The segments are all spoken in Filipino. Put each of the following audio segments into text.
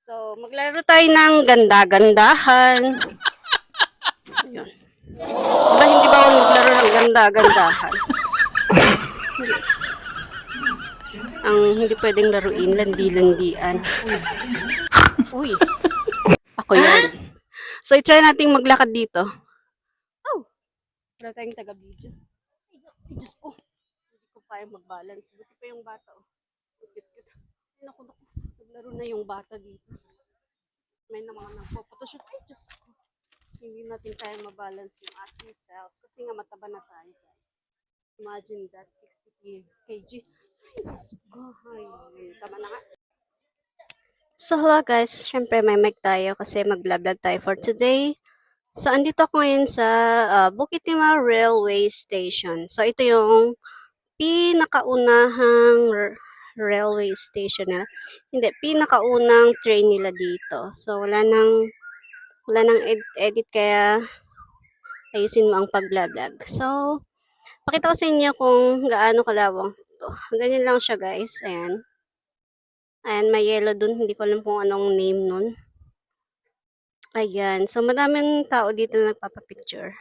So, maglaro tayo ng ganda-gandahan. Ayun. Diba hindi ba ako maglaro ng ganda-gandahan? Ang hindi pwedeng laruin, landi-landian. Uy. Ako yan. So, i-try nating maglakad dito. Oh! Wala tayong taga-video. Ay, Diyos ko. Hindi ko pa mag-balance. Buti pa yung bata, oh. Cute-cute. Ay, naku. Naglaro na yung bata dito. May na mga nagpo-photoshoot. Ay, Diyos ko. Hindi natin kaya mabalance yung ating self. Kasi nga mataba na tayo, guys. Imagine that, 60 kg. Ay, Diyos ko. Ay, tama na nga. So, hello guys. Siyempre, may mic tayo kasi mag-vlog tayo for today. So, andito ako ngayon sa Bukit Timah Railway Station. So, ito yung pinakaunahang railway station nila. Hindi, pinakaunang train nila dito. So, wala nang edit kaya ayusin mo ang pag-vlog. So, pakita ko sa inyo kung gaano kalawang to. Ganyan lang siya, guys. Ayan. Ayan, may yellow dun. Hindi ko alam kung anong name nun. Ayan. So, madaming tao dito na nagpapapicture.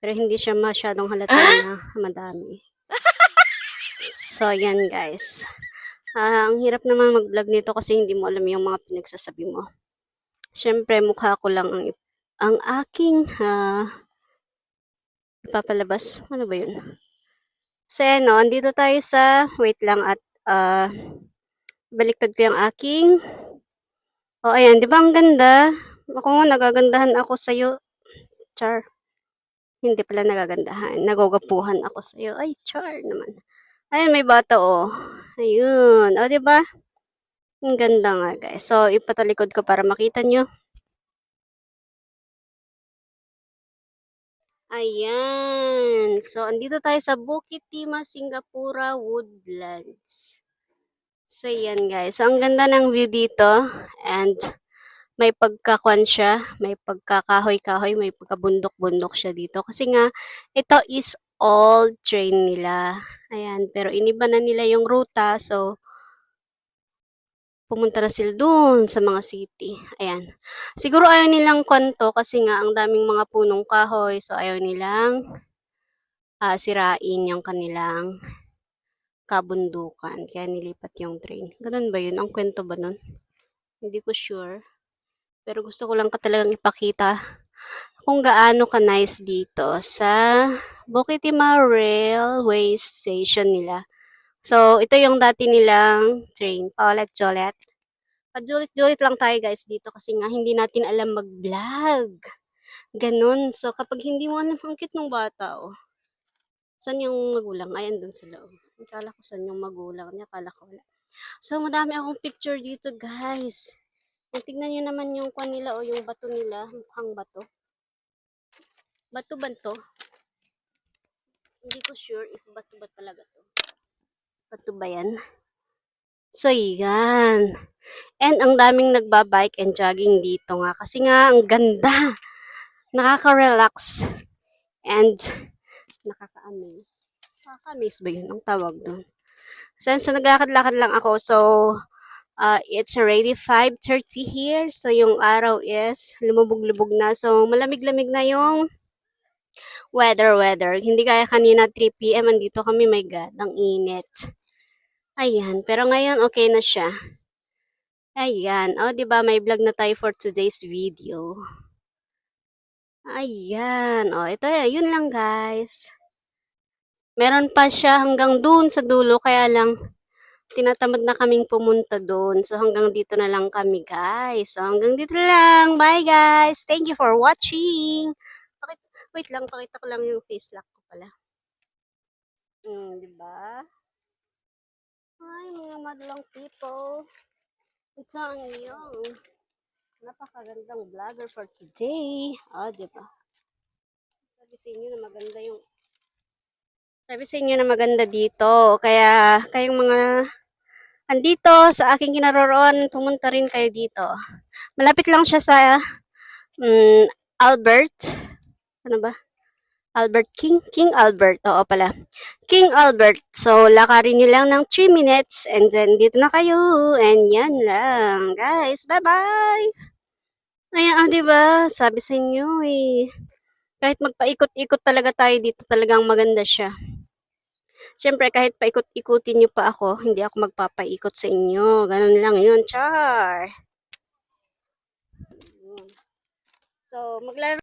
Pero hindi siya masyadong halata na madami. So, ayan, guys. Ang hirap naman mag-vlog nito kasi hindi mo alam yung mga pinagsasabi mo. Siyempre, mukha ko lang ang aking ipapalabas. Ano ba yun? So, ano, andito tayo sa, wait lang at, baliktad ko yung aking, ayan, di ba ang ganda? Ako, nagagandahan ako sa'yo. Char. Hindi pala nagagandahan. Nagogapuhan ako sa'yo. Ay, char naman. Ayan, may bata, oh. Ayun. O, di ba? Ang ganda nga, guys. So, ipatalikod ko para makita nyo. Ayan. So, andito tayo sa Bukit Timah, Singapura Woodlands. So, yan guys. So, ang ganda ng view dito. And, may pagkakuan siya. May pagkakahoy-kahoy. May pagkabundok-bundok siya dito. Kasi nga, ito is old train nila. Ayan. Pero, iniba na nila yung ruta. So, pumunta na sila doon sa mga city. Ayan. Siguro ayaw nilang kwento kasi nga ang daming mga punong kahoy. So, ayaw nilang sirain yung kanilang kabundukan. Kaya nilipat yung train. Ganun ba yun? Ang kwento ba nun? Hindi ko sure. Pero gusto ko lang talagang ipakita kung gaano ka-nice dito sa Bukit Timah Railway Station nila. So, ito yung dati nilang train. Paulit-ulit. Pajulit-julit lang tayo guys dito kasi nga hindi natin alam mag-vlog. Ganun. So, kapag hindi mo alam, ang cute ng bata, oh. Saan yung magulang? Ayan dun sa loob. Akala ko saan yung magulang niya. Akala ko wala. So, madami akong picture dito, guys. Kung tignan nyo naman yung kwan nila o yung bato nila. Mukhang bato. Bato ba to? Hindi ko sure if bato ba talaga to. Bato ba yan? So, yan. And ang daming nagbabike and jogging dito nga. Kasi nga, ang ganda. Nakaka-relax. And, nakaka-amaze. Nakaka-amaze ba yun? Ang tawag doon. So, naglakad-lakad lang ako. So, it's already 5:30 here. So, yung araw is lumubog-lubog na. So, malamig-lamig na yung weather. Hindi kaya kanina 3 p.m. Andito kami, my God, ang init. Ayan, pero ngayon okay na siya. Ayan, oh, 'di ba may vlog na tayo for today's video. Ayan, oh, ito yun lang guys. Meron pa siya hanggang doon sa dulo, kaya lang tinatamad na kaming pumunta doon. So hanggang dito na lang kami guys. So hanggang dito lang. Bye guys. Thank you for watching. Wait lang, pakita ko lang yung face lock ko pala. 'Di ba? Hi, mga madlang people. It's on you. Napakagandang vlogger for today. Di ba? Sabi sa inyo na maganda yung dito. Kaya, kayong mga andito sa aking kinaroroon, pumunta rin kayo dito. Malapit lang siya sa Albert. Ano ba? Albert King? King Albert, oo pala. King Albert. So, lakarin nyo lang ng 3 minutes and then dito na kayo. And yan lang. Guys, bye-bye! Ayan, diba? Sabi sa inyo eh. Kahit magpaikot-ikot talaga tayo dito, talagang maganda siya. Siyempre, kahit paikot-ikutin nyo pa ako, hindi ako magpapaikot sa inyo. Ganun lang yun, char. So, maglaro